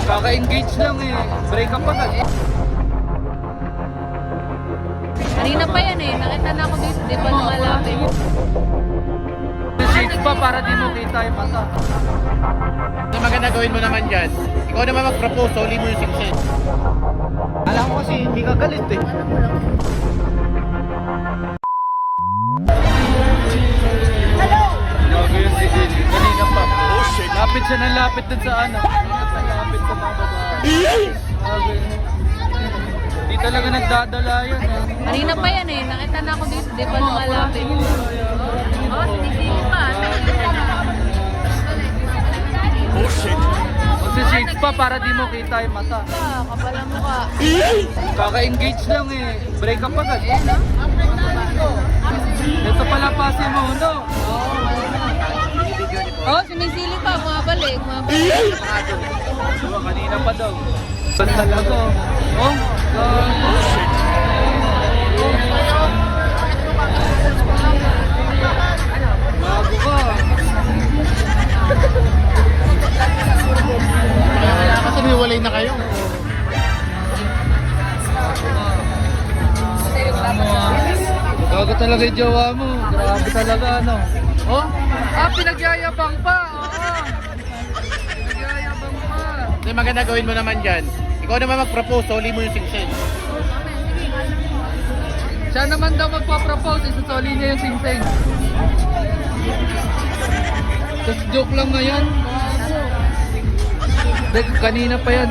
Kaka-engage lang eh. Break up agad. Kanina pa yan eh. Nakita na ako dito. Di ba lumalapit? Shades pa para di mo kita yung mata. Ano maganda gawin mo naman dyan? Ikaw naman mag-propose, huli mo yung success. Alam ko kasi hindi ka galit eh. Gago yun si Dilly. Kanina pa. Lapit siya ng lapit dun sa ano. Lapit sa mga babae. Gago yun. Di talaga nagdadala yan eh. Kanina pa yan eh. Nakita na ako dito. Di ba lumalapit? Oh, sinisili pa. Magsi-shades pa para di mo kita yung mata. Kapal ang mukha. Kaka-engage lang eh. Break up agad. Ito pala pasi mo, no? Oh, sinisili pa. Mabalik. Mabalik. Kanina pa daw. Basta talaga. Oh, bago ka. Kaya kasi niwalay na kayo. Gago talaga yung jowa mo. Grabe talaga, ano? Oh? Pinagyayabang pa. Oo. Pinagyayabang pa. Ano maganda gawin mo naman dyan? Ikaw naman mag-propose, huli mo yung success. Siya naman daw magpa-propose. Isusoli niya yung sing-sing. Just joke lang na yan. Kanina pa yan.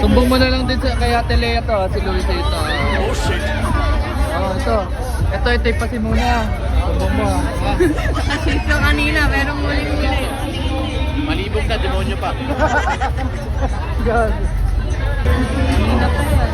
Sumbong mo na lang din sa kaya Telea to, si Luisito. Oh, ito. Ito yung pasi muna. Sumbong mo ha. Ito kanina, pero muli-muli. Malibog na, demonyo pa. God. Kanina pa yan.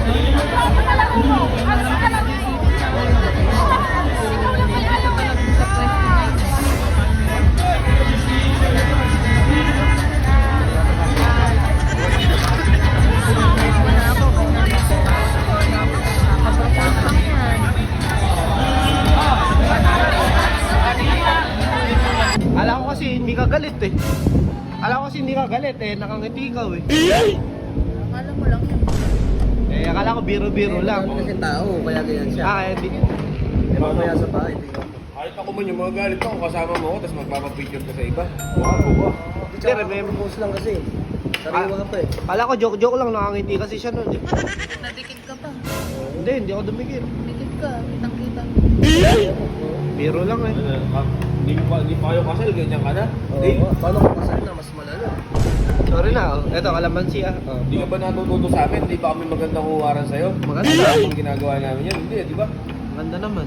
Alam ko kasi hindi ka galit eh. Nakangiti ka eh. Akala mo lang yun. Akala ko biro-biro lang. Kasi tao, kaya ganyan siya. Kaya hindi. Eh, mamaya sa bahay, di ba? Kahit ako man yung mga galit ako, kasama mo ako, tapos magpapapicture ka sa iba. Hindi, remember lang kasi. Sariwa ka pa eh. Kala ko joke-joke lang, nakangiti kasi siya nun eh. Nadikit ka pa. Hindi ako dumikit. Dikit ka. Kitang-kita. Biro lang eh. Hindi pa kayo kasal, ganyan ka na. Oo, paano kung kasal na, mas malala. Sorry na, oh. Eto, kalamansi ah. Oh. Hindi ka ba natututo sa amin? Hindi ba kami magandang huwaran sa'yo? Maganda. Ang ginagawa namin yan, hindi, di ba? Maganda naman.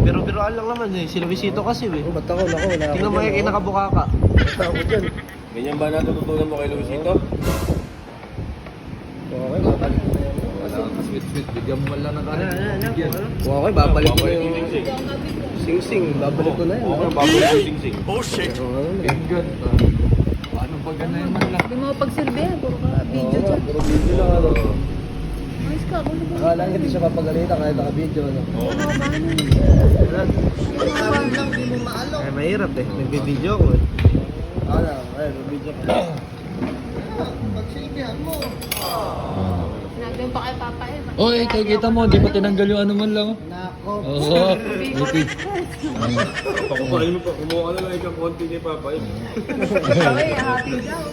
Biro-biroan lang naman eh. Si Luisito kasi eh. Oh, ba't ako, wala ako. Tingnan mo yung kinakabuka ka. Basta ako dyan. Ganyan ba natututunan mo kay Luisito? Okay, babalik ko na yan. Sweet. Bigyan mo lang ng Okay, babalik ko yung sing-sing. Babalik ko na yan. Oo, babalik yung sing-sing. Good. Paano ba ganun man lang? Hindi mo pagsilbihan. Puro ka video dyan. Puro video lang ano. Ayos ka. Kung ano ba? Akala nga hindi siya papagalitan kahit naka-video ano. Mahirap eh. Nagbibideo ako eh. Akala, ayun, video ka. Sinabi pa kay Papa eh. Oy, kita mo, di pa tinanggal yung ano man lang. Nako. Oo. Buti. Pakumain mo pa, kumuha ka na lang ikaw konti ni Papa. Ay, happy daw.